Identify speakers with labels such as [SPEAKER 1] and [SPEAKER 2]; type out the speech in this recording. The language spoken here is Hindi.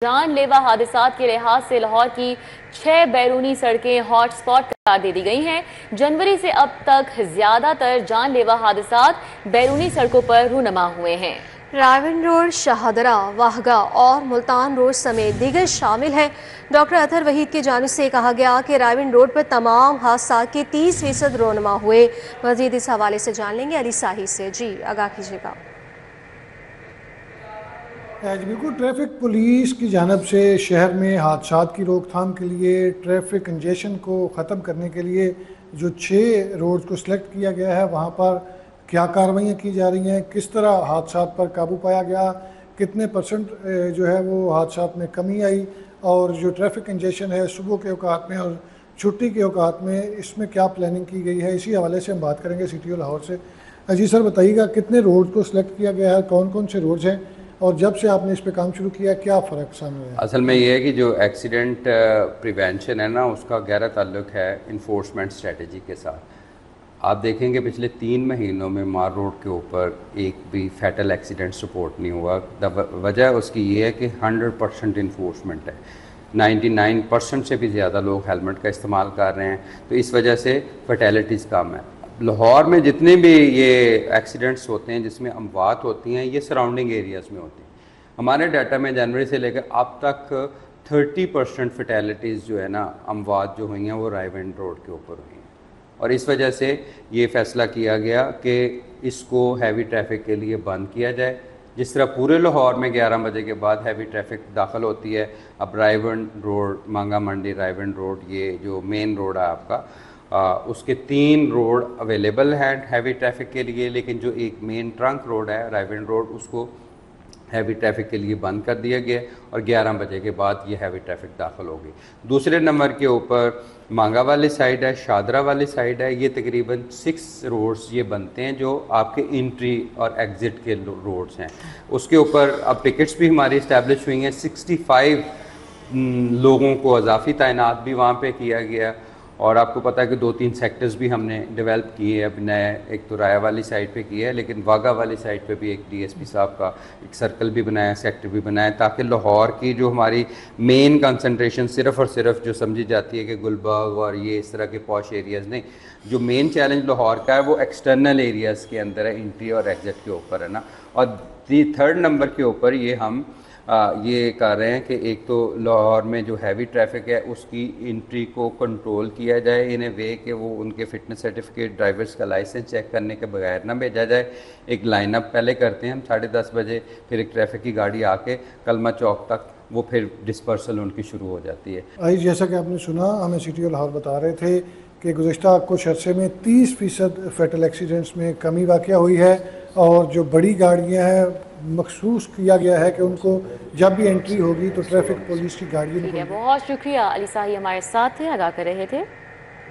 [SPEAKER 1] जानलेवा हादसात के लिहाज से लाहौर की 6 बैरूनी सड़कें हॉटस्पॉट करार दे दी गई हैं। जनवरी से अब तक ज्यादातर जानलेवा हादसात बैरूनी सड़कों पर रूनमा हुए हैं।
[SPEAKER 2] रायवन रोड, शाहदरा, वाहगा और मुल्तान रोड समेत दीगर शामिल हैं। डॉक्टर अतहर वहीद की जानिब से कहा गया कि रायवन रोड पर तमाम हादसा के 30% रोनमा हुए। मजीद इस हवाले से जान लेंगे अली साही से। जी आगाह कीजिएगा।
[SPEAKER 3] बिल्कुल, ट्रैफिक पुलिस की जानब से शहर में हादसा की रोकथाम के लिए, ट्रैफिक कंजेशन को ख़त्म करने के लिए जो 6 रोड्स को सिलेक्ट किया गया है, वहाँ पर क्या कार्रवाइयाँ की जा रही हैं, किस तरह हादसा पर काबू पाया गया, कितने परसेंट जो है वो हादसा में कमी आई, और जो ट्रैफिक कंजेशन है सुबह के औकात में और छुट्टी के औकात में, इसमें क्या प्लानिंग की गई है, इसी हवाले से हम बात करेंगे सिटी ऑफ लाहौर से। जी सर, बताइएगा कितने रोड को सिलेक्ट किया गया है, कौन कौन से रोड्स हैं, और जब से आपने इस पे काम शुरू किया क्या फ़र्क सामने आया?
[SPEAKER 4] असल में ये है कि जो एक्सीडेंट प्रिवेंशन है ना, उसका गहरा ताल्लुक है इन्फोर्समेंट स्ट्रेटजी के साथ। आप देखेंगे पिछले 3 महीनों में मार रोड के ऊपर एक भी फैटल एक्सीडेंट रिपोर्ट नहीं हुआ। वजह उसकी ये है कि 100% इन्फोर्समेंट है, 99% से भी ज़्यादा लोग हेलमेट का इस्तेमाल कर रहे हैं, तो इस वजह से फर्टेलिटीज़ कम है। लाहौर में जितने भी ये एक्सीडेंट्स होते हैं जिसमें अमवात होती हैं, ये सराउंडिंग एरियाज़ में होती हैं। हमारे डाटा में जनवरी से लेकर अब तक 30% फर्टेलिटीज़ जो है ना, अमवात जो हुई हैं वो रायवन रोड के ऊपर हुई हैं। और इस वजह से ये फ़ैसला किया गया कि इसको हैवी ट्रैफिक के लिए बंद किया जाए। जिस तरह पूरे लाहौर में 11 बजे के बाद हैवी ट्रैफिक दाखिल होती है, अब रायवन रोड, मांगा मंडी रायवन रोड, ये जो मेन रोड है आपका, उसके 3 रोड अवेलेबल हैं हैवी ट्रैफिक के लिए, लेकिन जो एक मेन ट्रंक रोड है रायवन रोड, उसको हैवी ट्रैफिक के लिए बंद कर दिया गया और 11 बजे के बाद ये हैवी ट्रैफिक दाखिल होगी। दूसरे नंबर के ऊपर मांगा वाली साइड है, शादरा वाली साइड है, ये तकरीबन 6 रोड्स ये बनते हैं जो आपके इंट्री और एग्ज़िट के रोड्स हैं। उसके ऊपर अब टिकट्स भी हमारी इस्टेब्लिश हुई हैं। 65 लोगों को अजाफी तैनात भी वहाँ पे किया गया। और आपको पता है कि 2-3 सेक्टर्स भी हमने डेवलप किए हैं अब नए। एक तो राया वाली साइड पे किया है, लेकिन वागा वाली साइड पे भी एक डीएसपी साहब का एक सर्कल भी बनाया, सेक्टर भी बनाया, ताकि लाहौर की जो हमारी मेन कंसंट्रेशन सिर्फ़ और सिर्फ जो समझी जाती है कि गुलबर्ग और ये इस तरह के पॉश एरियाज़ नहीं, जो मेन चैलेंज लाहौर का है वो एक्सटर्नल एरियाज़ के अंदर है, इंट्री और एग्जिट के ऊपर है ना। और 3rd नंबर के ऊपर ये हम ये कर रहे हैं कि एक तो लाहौर में जो हैवी ट्रैफिक है उसकी इंट्री को कंट्रोल किया जाए इन ए वे कि वो उनके फिटनेस सर्टिफिकेट, ड्राइवर्स का लाइसेंस चेक करने के बगैर ना भेजा जाए। एक लाइनअप पहले करते हैं हम 10:30 बजे, फिर एक ट्रैफिक की गाड़ी आके कलमा चौक तक, वो फिर डिस्पर्सल उनकी शुरू हो जाती है।
[SPEAKER 3] आई जैसा कि आपने सुना, हमें सिटी ऑफ लाहौर बता रहे थे कि गुज़श्ता कुछ अरसे में 30% फैटल एक्सीडेंट्स में कमी वाक़या हुई है, और जो बड़ी गाड़ियां हैं मखसूस किया गया है कि उनको जब भी एंट्री होगी तो ट्रैफिक पुलिस की गाड़ियों को।
[SPEAKER 1] बहुत शुक्रिया अली साही, हमारे साथ थे, आगाह कर रहे थे।